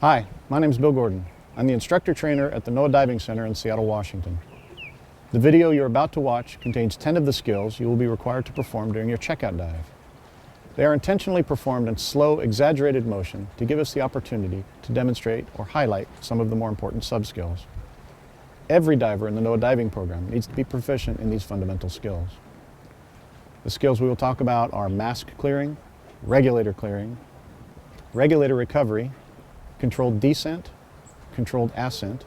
Hi, my name is Bill Gordon. I'm the instructor trainer at the NOAA Diving Center in Seattle, Washington. The video you're about to watch contains 10 of the skills you will be required to perform during your checkout dive. They are intentionally performed in slow, exaggerated motion to give us the opportunity to demonstrate or highlight some of the more important sub-skills. Every diver in the NOAA diving program needs to be proficient in these fundamental skills. The skills we will talk about are mask clearing, regulator recovery, controlled descent, controlled ascent,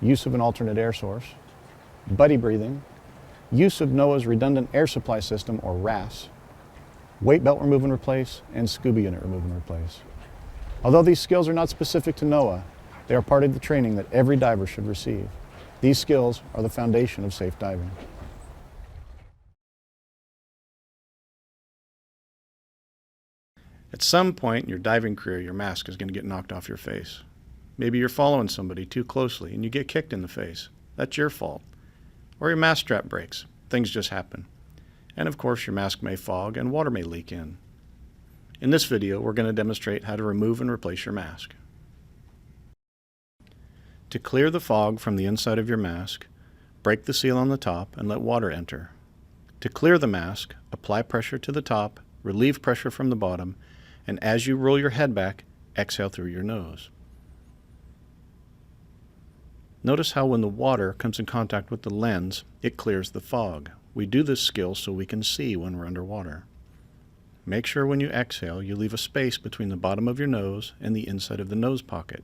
use of an alternate air source, buddy breathing, use of NOAA's redundant air supply system or RAS, weight belt remove and replace, and scuba unit remove and replace. Although these skills are not specific to NOAA, they are part of the training that every diver should receive. These skills are the foundation of safe diving. At some point in your diving career, your mask is going to get knocked off your face. Maybe you're following somebody too closely and you get kicked in the face. That's your fault. Or your mask strap breaks. Things just happen. And of course, your mask may fog and water may leak in. In this video, we're going to demonstrate how to remove and replace your mask. To clear the fog from the inside of your mask, break the seal on the top and let water enter. To clear the mask, apply pressure to the top, relieve pressure from the bottom, and as you roll your head back, exhale through your nose. Notice how when the water comes in contact with the lens, it clears the fog. We do this skill so we can see when we're underwater. Make sure when you exhale, you leave a space between the bottom of your nose and the inside of the nose pocket.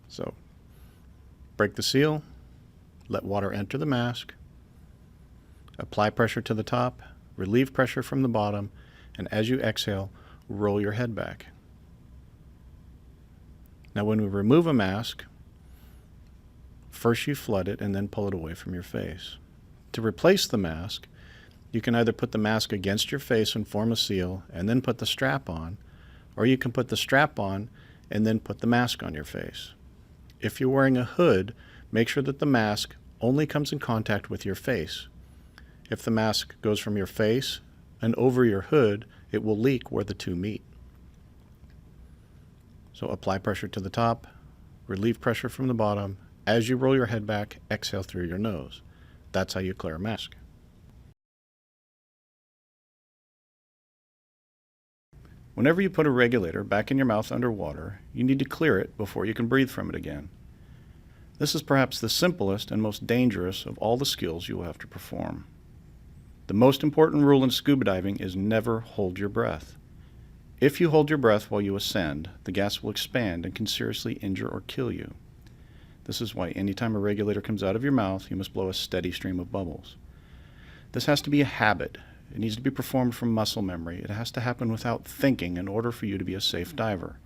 So, break the seal, let water enter the mask, apply pressure to the top, relieve pressure from the bottom, and as you exhale, roll your head back. Now when we remove a mask, first you flood it and then pull it away from your face. To replace the mask, you can either put the mask against your face and form a seal and then put the strap on, or you can put the strap on and then put the mask on your face. If you're wearing a hood, make sure that the mask only comes in contact with your face. If the mask goes from your face and over your hood, it will leak where the two meet. So apply pressure to the top, relieve pressure from the bottom. As you roll your head back, exhale through your nose. That's how you clear a mask. Whenever you put a regulator back in your mouth underwater, you need to clear it before you can breathe from it again. This is perhaps the simplest and most dangerous of all the skills you will have to perform. The most important rule in scuba diving is never hold your breath. If you hold your breath while you ascend, the gas will expand and can seriously injure or kill you. This is why anytime a regulator comes out of your mouth, you must blow a steady stream of bubbles. This has to be a habit. It needs to be performed from muscle memory. It has to happen without thinking in order for you to be a safe diver.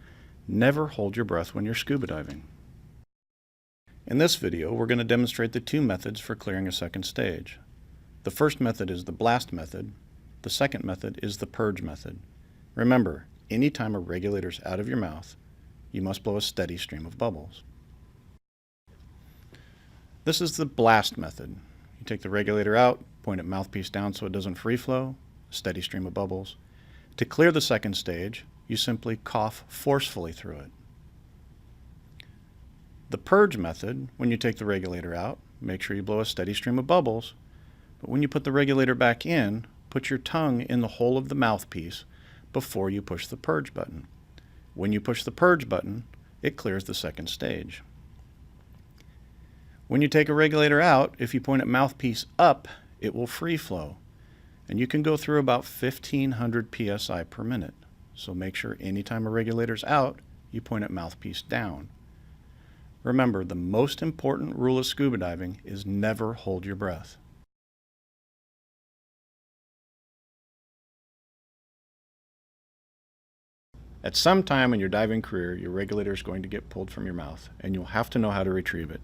Never hold your breath when you're scuba diving. In this video, we're going to demonstrate the two methods for clearing a second stage. The first method is the blast method. The second method is the purge method. Remember, anytime a regulator is out of your mouth, you must blow a steady stream of bubbles. This is the blast method. You take the regulator out, point it mouthpiece down so it doesn't free flow, a steady stream of bubbles. To clear the second stage, you simply cough forcefully through it. The purge method, when you take the regulator out, make sure you blow a steady stream of bubbles, but when you put the regulator back in, put your tongue in the hole of the mouthpiece before you push the purge button. When you push the purge button, it clears the second stage. When you take a regulator out, if you point it mouthpiece up, it will free flow. And you can go through about 1,500 psi per minute. So make sure anytime a regulator's out, you point it mouthpiece down. Remember, the most important rule of scuba diving is never hold your breath. At some time in your diving career, your regulator is going to get pulled from your mouth, and you'll have to know how to retrieve it.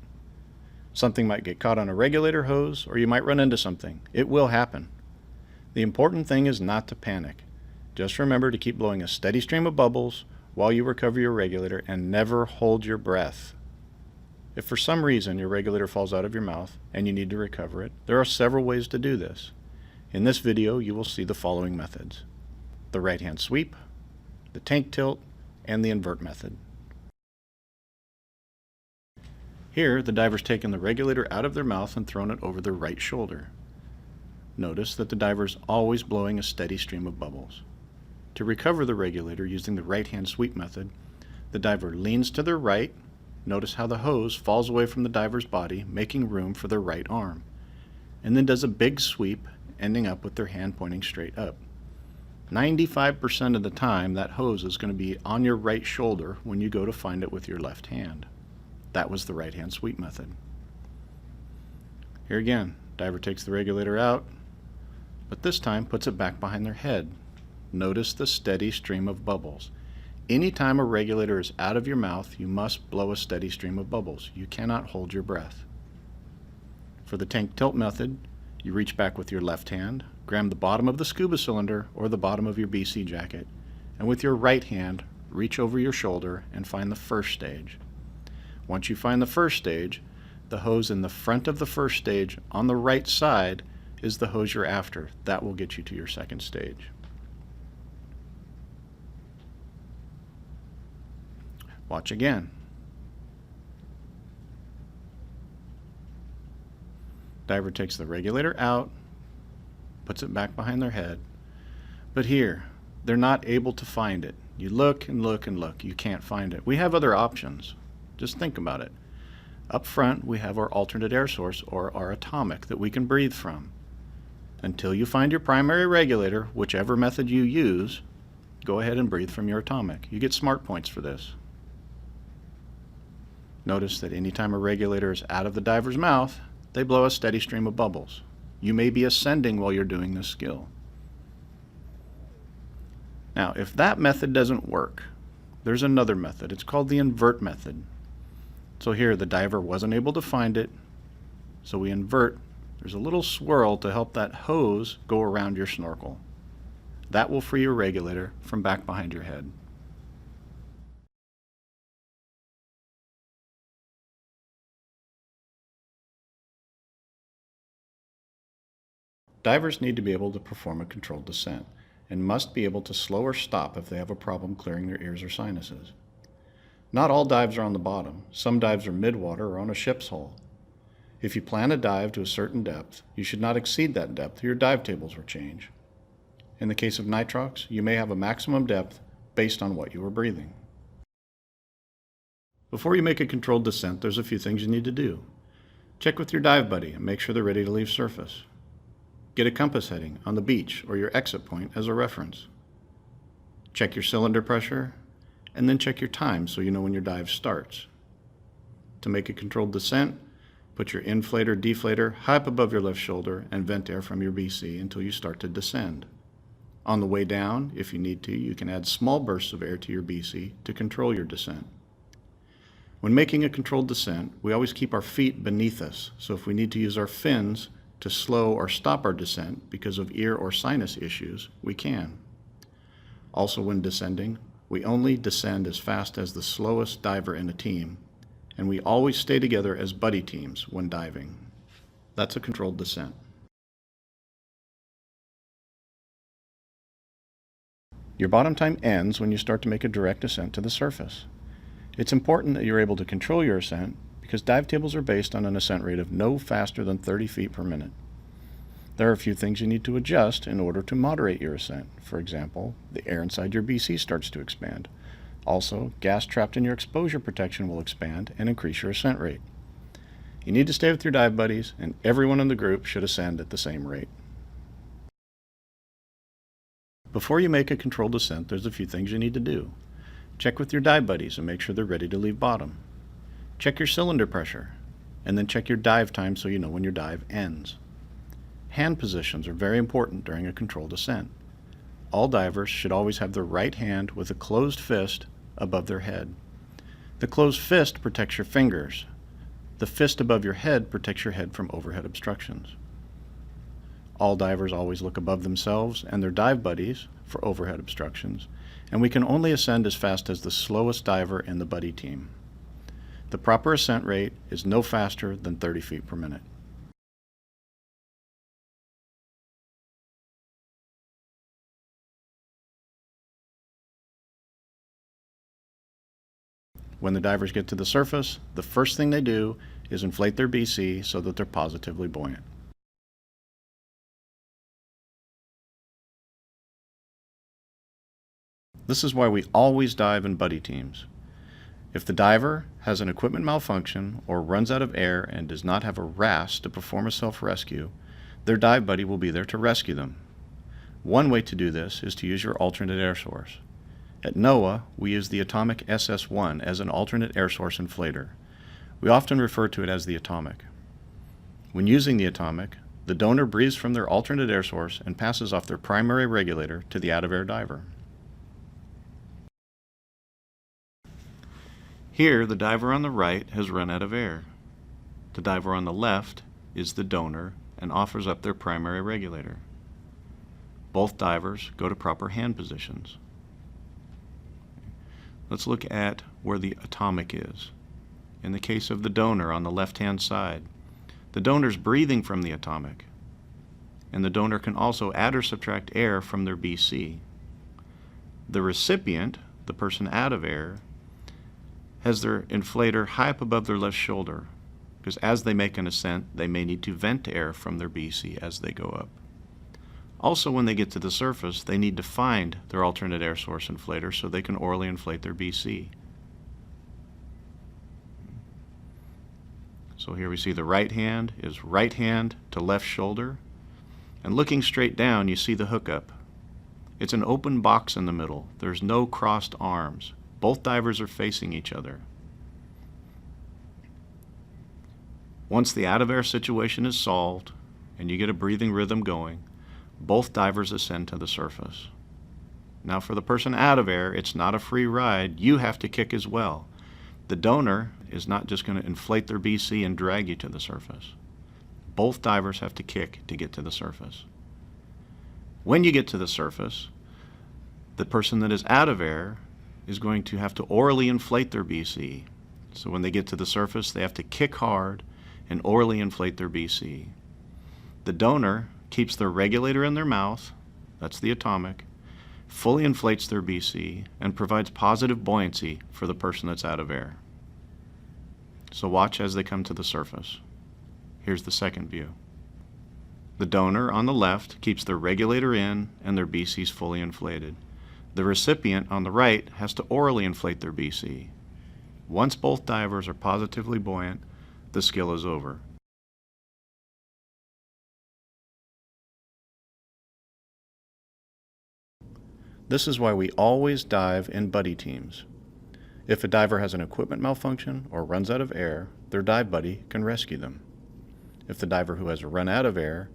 Something might get caught on a regulator hose, or you might run into something. It will happen. The important thing is not to panic. Just remember to keep blowing a steady stream of bubbles, while you recover your regulator, and never hold your breath. If for some reason your regulator falls out of your mouth and you need to recover it, there are several ways to do this. In this video, you will see the following methods: the right hand sweep, the tank tilt, and the invert method. Here, the diver's taken the regulator out of their mouth and thrown it over their right shoulder. Notice that the diver is always blowing a steady stream of bubbles. To recover the regulator using the right hand sweep method, the diver leans to their right. Notice how the hose falls away from the diver's body, making room for their right arm, and then does a big sweep, ending up with their hand pointing straight up. 95% of the time, that hose is going to be on your right shoulder when you go to find it with your left hand. That was the right hand sweep method. Here again, diver takes the regulator out, but this time puts it back behind their head. Notice the steady stream of bubbles. Anytime a regulator is out of your mouth, you must blow a steady stream of bubbles. You cannot hold your breath. For the tank tilt method, you reach back with your left hand, grab the bottom of the scuba cylinder or the bottom of your BC jacket, and with your right hand, reach over your shoulder and find the first stage. Once you find the first stage, the hose in the front of the first stage on the right side is the hose you're after. That will get you to your second stage. Watch again. Diver takes the regulator out, puts it back behind their head, but here, they're not able to find it. You look and look and look, you can't find it. We have other options. Just think about it. Up front, we have our alternate air source, or our atomic, that we can breathe from. Until you find your primary regulator, whichever method you use, go ahead and breathe from your atomic. You get smart points for this. Notice that anytime a regulator is out of the diver's mouth, they blow a steady stream of bubbles. You may be ascending while you're doing this skill. Now, if that method doesn't work, there's another method. It's called the invert method. So here, the diver wasn't able to find it, so we invert. There's a little swirl to help that hose go around your snorkel. That will free your regulator from back behind your head. Divers need to be able to perform a controlled descent and must be able to slow or stop if they have a problem clearing their ears or sinuses. Not all dives are on the bottom. Some dives are midwater or on a ship's hull. If you plan a dive to a certain depth, you should not exceed that depth or your dive tables will change. In the case of nitrox, you may have a maximum depth based on what you are breathing. Before you make a controlled descent, there's a few things you need to do. Check with your dive buddy and make sure they're ready to leave surface. Get a compass heading on the beach or your exit point as a reference. Check your cylinder pressure, and then check your time so you know when your dive starts. To make a controlled descent, put your inflator, deflator high up above your left shoulder and vent air from your BC until you start to descend. On the way down, if you need to, you can add small bursts of air to your BC to control your descent. When making a controlled descent, we always keep our feet beneath us, so if we need to use our fins to slow or stop our descent because of ear or sinus issues, we can. Also, when descending, we only descend as fast as the slowest diver in a team, and we always stay together as buddy teams when diving. That's a controlled descent. Your bottom time ends when you start to make a direct ascent to the surface. It's important that you're able to control your ascent because dive tables are based on an ascent rate of no faster than 30 feet per minute. There are a few things you need to adjust in order to moderate your ascent. For example, the air inside your BC starts to expand. Also, gas trapped in your exposure protection will expand and increase your ascent rate. You need to stay with your dive buddies, and everyone in the group should ascend at the same rate. Before you make a controlled descent, there's a few things you need to do. Check with your dive buddies and make sure they're ready to leave bottom. Check your cylinder pressure, and then check your dive time so you know when your dive ends. Hand positions are very important during a controlled descent. All divers should always have their right hand with a closed fist above their head. The closed fist protects your fingers. The fist above your head protects your head from overhead obstructions. All divers always look above themselves and their dive buddies for overhead obstructions, and we can only ascend as fast as the slowest diver in the buddy team. The proper ascent rate is no faster than 30 feet per minute. When the divers get to the surface, the first thing they do is inflate their BC so that they're positively buoyant. This is why we always dive in buddy teams. If the diver has an equipment malfunction or runs out of air and does not have a Rafts to perform a self-rescue, their dive buddy will be there to rescue them. One way to do this is to use your alternate air source. At NOAA, we use the Atomic SS-1 as an alternate air source inflator. We often refer to it as the Atomic. When using the Atomic, the donor breathes from their alternate air source and passes off their primary regulator to the out-of-air diver. Here, the diver on the right has run out of air. The diver on the left is the donor and offers up their primary regulator. Both divers go to proper hand positions. Let's look at where the atomic is. In the case of the donor on the left-hand side, the donor's breathing from the atomic, and the donor can also add or subtract air from their BC. The recipient, the person out of air, has their inflator high up above their left shoulder, because as they make an ascent, they may need to vent air from their BC as they go up. Also, when they get to the surface, they need to find their alternate air source inflator so they can orally inflate their BC. So here we see the right hand is right hand to left shoulder, and looking straight down, you see the hookup. It's an open box in the middle. There's no crossed arms. Both divers are facing each other. Once the out-of-air situation is solved and you get a breathing rhythm going, both divers ascend to the surface. Now for the person out of air, it's not a free ride. You have to kick as well. The donor is not just going to inflate their BC and drag you to the surface. Both divers have to kick to get to the surface. When you get to the surface, the person that is out of air is going to have to orally inflate their BC. So when they get to the surface, they have to kick hard and orally inflate their BC. The donor keeps their regulator in their mouth, that's the atomic, fully inflates their BC, and provides positive buoyancy for the person that's out of air. So watch as they come to the surface. Here's the second view. The donor on the left keeps their regulator in and their BC is fully inflated. The recipient on the right has to orally inflate their BC. Once both divers are positively buoyant, the skill is over. This is why we always dive in buddy teams. If a diver has an equipment malfunction or runs out of air, their dive buddy can rescue them. If the diver who has run out of air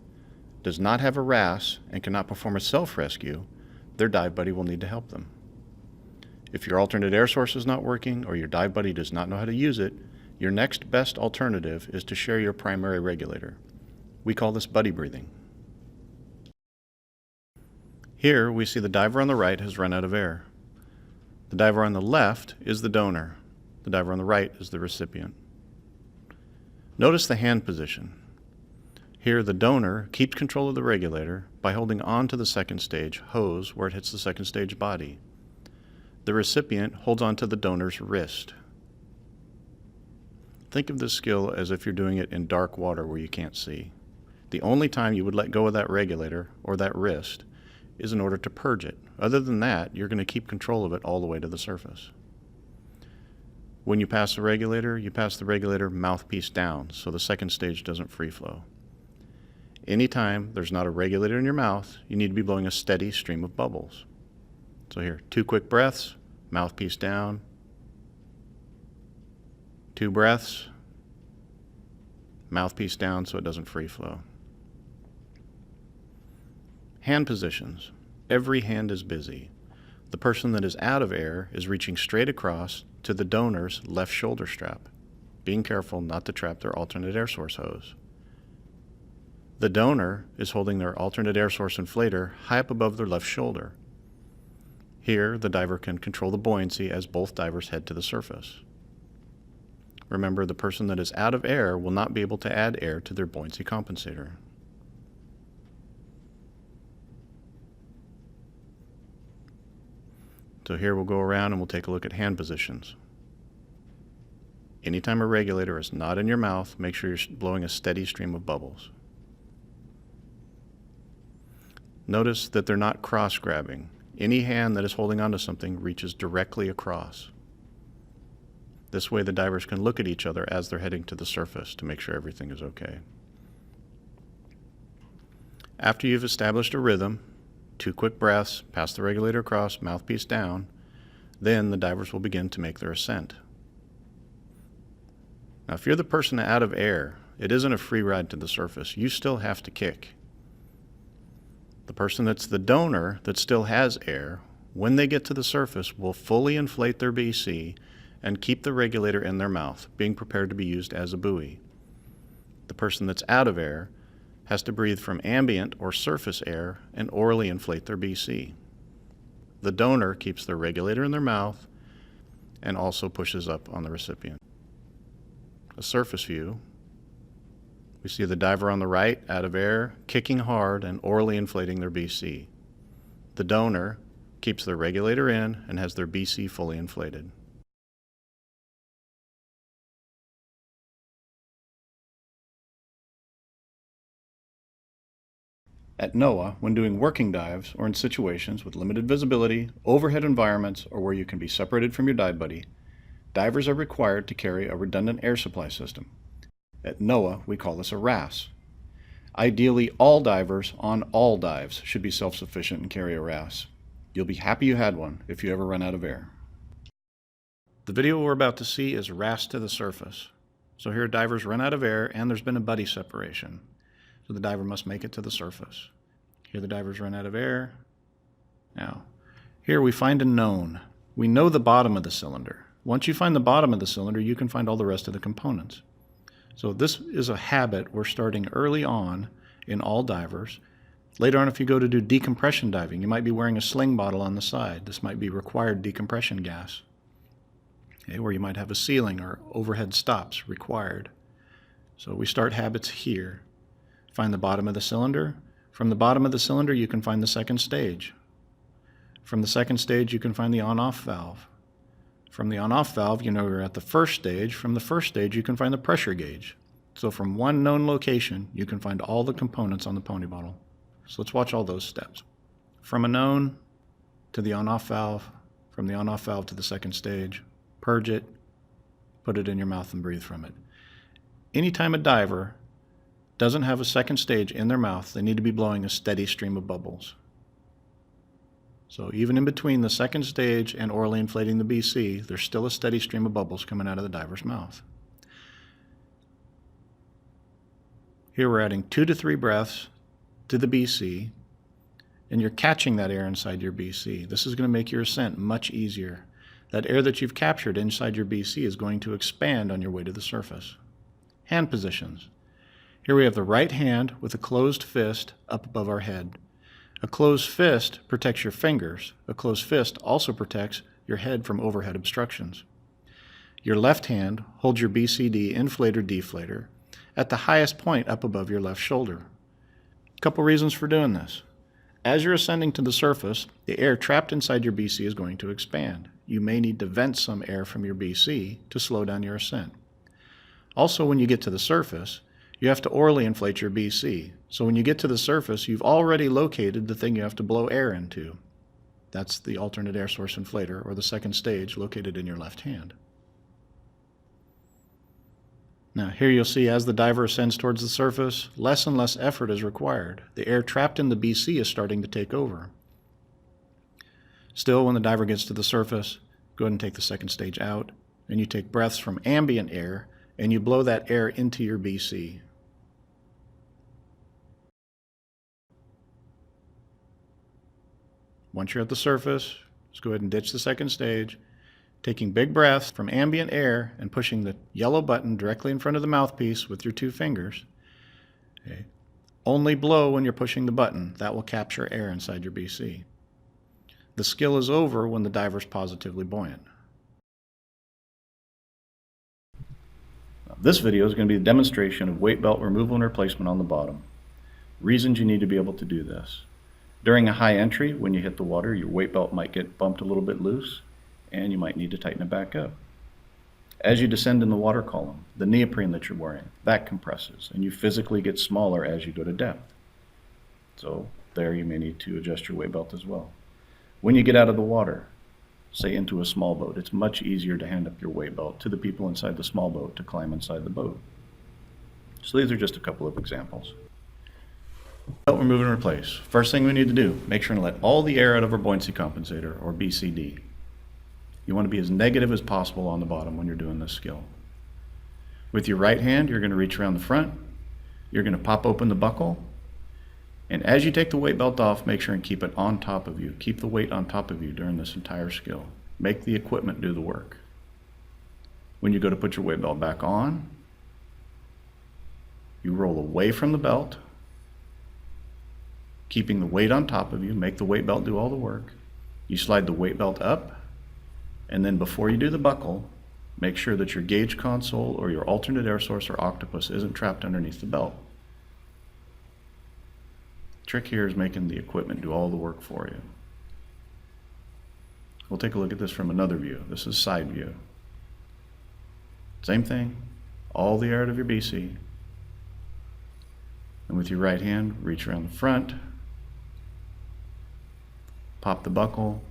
does not have a Rafts and cannot perform a self-rescue, their dive buddy will need to help them. If your alternate air source is not working or your dive buddy does not know how to use it, your next best alternative is to share your primary regulator. We call this buddy breathing. Here we see the diver on the right has run out of air. The diver on the left is the donor. The diver on the right is the recipient. Notice the hand position. Here the donor keeps control of the regulator by holding on to the second stage hose where it hits the second stage body. The recipient holds on to the donor's wrist. Think of this skill as if you're doing it in dark water where you can't see. The only time you would let go of that regulator or that wrist is in order to purge it. Other than that, you're going to keep control of it all the way to the surface. When you pass the regulator mouthpiece down so the second stage doesn't free flow. Anytime there's not a regulator in your mouth, you need to be blowing a steady stream of bubbles. So here, 2 quick breaths, mouthpiece down, 2 breaths, mouthpiece down so it doesn't free flow. Hand positions. Every hand is busy. The person that is out of air is reaching straight across to the donor's left shoulder strap, being careful not to trap their alternate air source hose. The donor is holding their alternate air source inflator high up above their left shoulder. Here, the diver can control the buoyancy as both divers head to the surface. Remember, the person that is out of air will not be able to add air to their buoyancy compensator. So here we'll go around and we'll take a look at hand positions. Anytime a regulator is not in your mouth, make sure you're blowing a steady stream of bubbles. Notice that they're not cross-grabbing. Any hand that is holding onto something reaches directly across. This way the divers can look at each other as they're heading to the surface to make sure everything is okay. After you've established a rhythm, 2 quick breaths, pass the regulator across, mouthpiece down, then the divers will begin to make their ascent. Now, if you're the person out of air, it isn't a free ride to the surface. You still have to kick. The person that's the donor that still has air, when they get to the surface, will fully inflate their BC and keep the regulator in their mouth, being prepared to be used as a buoy. The person that's out of air has to breathe from ambient or surface air and orally inflate their BC. The donor keeps their regulator in their mouth and also pushes up on the recipient. A surface view, we see the diver on the right, out of air, kicking hard and orally inflating their BC. The donor keeps their regulator in and has their BC fully inflated. At NOAA, when doing working dives or in situations with limited visibility, overhead environments, or where you can be separated from your dive buddy, divers are required to carry a redundant air supply system. At NOAA, we call this a Rafts. Ideally, all divers on all dives should be self-sufficient and carry a Rafts. You'll be happy you had one if you ever run out of air. The video we're about to see is Rafts to the surface. So here divers run out of air and there's been a buddy separation. So the diver must make it to the surface. Here the divers run out of air. Now, here we find a known. We know the bottom of the cylinder. Once you find the bottom of the cylinder, you can find all the rest of the components. So this is a habit we're starting early on in all divers. Later on, if you go to do decompression diving, you might be wearing a sling bottle on the side. This might be required decompression gas. Okay, or you might have a ceiling or overhead stops required. So we start habits here. Find the bottom of the cylinder. From the bottom of the cylinder, you can find the second stage. From the second stage, you can find the on-off valve. From the on-off valve, you know you're at the first stage. From the first stage, you can find the pressure gauge. So from one known location, you can find all the components on the pony bottle. So let's watch all those steps. From a known to the on-off valve, from the on-off valve to the second stage, purge it, put it in your mouth and breathe from it. Anytime a diver doesn't have a second stage in their mouth, they need to be blowing a steady stream of bubbles. So even in between the second stage and orally inflating the BC, there's still a steady stream of bubbles coming out of the diver's mouth. Here we're adding 2 to 3 breaths to the BC, and you're catching that air inside your BC. This is going to make your ascent much easier. That air that you've captured inside your BC is going to expand on your way to the surface. Hand positions. Here we have the right hand with a closed fist up above our head. A closed fist protects your fingers. A closed fist also protects your head from overhead obstructions. Your left hand holds your BCD inflator-deflator at the highest point up above your left shoulder. A couple reasons for doing this. As you're ascending to the surface, the air trapped inside your BC is going to expand. You may need to vent some air from your BC to slow down your ascent. Also, when you get to the surface, you have to orally inflate your BC. So when you get to the surface, you've already located the thing you have to blow air into. That's the alternate air source inflator, or the second stage, located in your left hand. Now here you'll see as the diver ascends towards the surface, less and less effort is required. The air trapped in the BC is starting to take over. Still, when the diver gets to the surface, go ahead and take the second stage out, and you take breaths from ambient air, and you blow that air into your BC. Once you're at the surface, just go ahead and ditch the second stage, taking big breaths from ambient air and pushing the yellow button directly in front of the mouthpiece with your 2 fingers. Okay. Only blow when you're pushing the button. That will capture air inside your BC. The skill is over when the diver's positively buoyant. This video is going to be a demonstration of weight belt removal and replacement on the bottom. Reasons you need to be able to do this. During a high entry, when you hit the water, your weight belt might get bumped a little bit loose, and you might need to tighten it back up. As you descend in the water column, the neoprene that you're wearing, that compresses, and you physically get smaller as you go to depth. So there you may need to adjust your weight belt as well. When you get out of the water, say into a small boat, it's much easier to hand up your weight belt to the people inside the small boat to climb inside the boat. So these are just a couple of examples. Belt remove and replace. First thing we need to do, make sure to let all the air out of our buoyancy compensator, or BCD. You want to be as negative as possible on the bottom when you're doing this skill. With your right hand, you're going to reach around the front, you're going to pop open the buckle, and as you take the weight belt off, make sure and keep it on top of you. Keep the weight on top of you during this entire skill. Make the equipment do the work. When you go to put your weight belt back on, you roll away from the belt, keeping the weight on top of you. Make the weight belt do all the work. You slide the weight belt up, and then before you do the buckle, make sure that your gauge console or your alternate air source or octopus isn't trapped underneath the belt. The trick here is making the equipment do all the work for you. We'll take a look at this from another view. This is side view. Same thing, all the air out of your BC. And with your right hand, reach around the front, pop the buckle,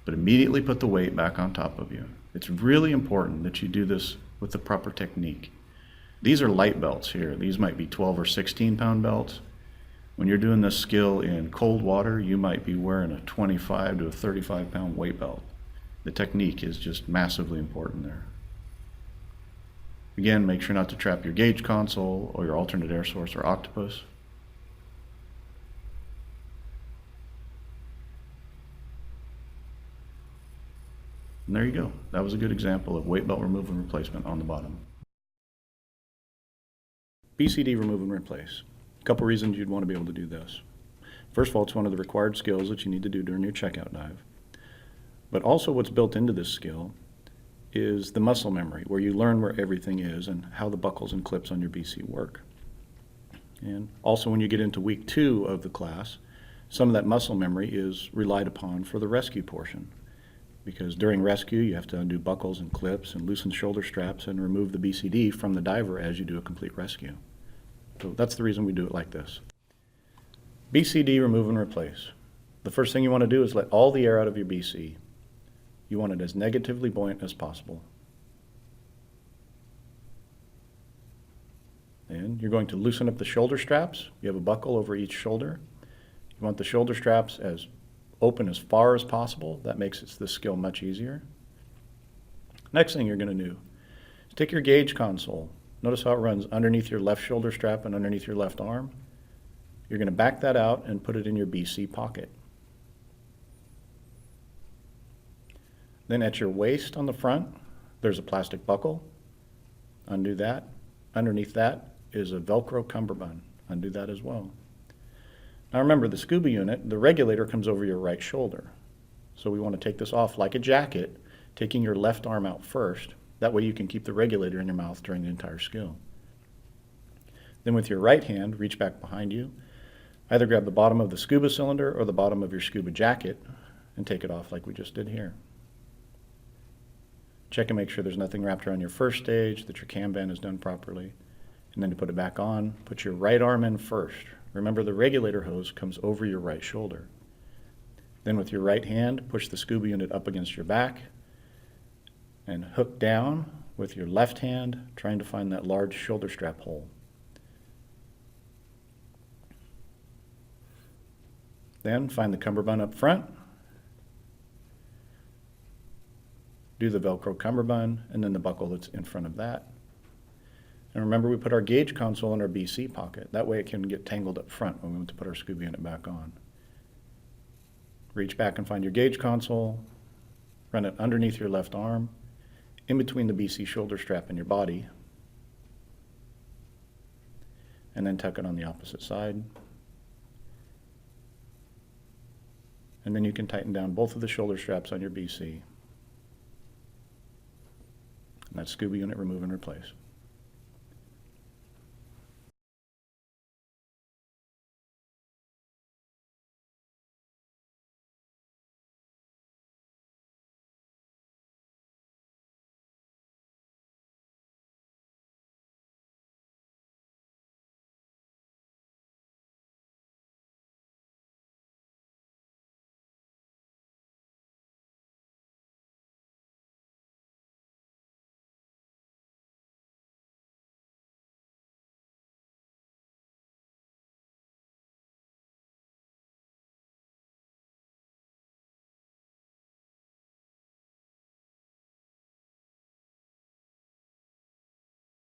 but immediately put the weight back on top of you. It's really important that you do this with the proper technique. These are light belts here. These might be 12 or 16 pound belts. When you're doing this skill in cold water, you might be wearing a 25 to a 35 pound weight belt. The technique is just massively important there. Again, make sure not to trap your gauge console or your alternate air source or octopus. And there you go. That was a good example of weight belt removal and replacement on the bottom. BCD remove and replace. A couple reasons you'd want to be able to do this. First of all, it's one of the required skills that you need to do during your checkout dive. But also what's built into this skill is the muscle memory, where you learn where everything is and how the buckles and clips on your BC work. And also when you get into week 2 of the class, some of that muscle memory is relied upon for the rescue portion. Because during rescue, you have to undo buckles and clips and loosen shoulder straps and remove the BCD from the diver as you do a complete rescue. So that's the reason we do it like this. BCD remove and replace. The first thing you want to do is let all the air out of your BC. You want it as negatively buoyant as possible. And you're going to loosen up the shoulder straps. You have a buckle over each shoulder. You want the shoulder straps as open as far as possible. That makes this skill much easier. Next thing you're going to do is take your gauge console. Notice how it runs underneath your left shoulder strap and underneath your left arm. You're going to back that out and put it in your BC pocket. Then at your waist on the front, there's a plastic buckle. Undo that. Underneath that is a Velcro cummerbund. Undo that as well. Now remember, the scuba unit, the regulator comes over your right shoulder. So we want to take this off like a jacket, taking your left arm out first. That way you can keep the regulator in your mouth during the entire skill. Then with your right hand, reach back behind you. Either grab the bottom of the scuba cylinder or the bottom of your scuba jacket and take it off like we just did here. Check and make sure there's nothing wrapped around your first stage, that your cam band is done properly. And then to put it back on, put your right arm in first. Remember, the regulator hose comes over your right shoulder. Then with your right hand, push the scuba unit up against your back and hook down with your left hand, trying to find that large shoulder strap hole. Then find the cummerbund up front, do the Velcro cummerbund, and then the buckle that's in front of that. And remember, we put our gauge console in our BC pocket. That way it can get tangled up front when we want to put our scuba unit back on. Reach back and find your gauge console, run it underneath your left arm, in between the BC shoulder strap and your body, and then tuck it on the opposite side. and then you can tighten down both of the shoulder straps on your BC. And that's scuba unit remove and replace.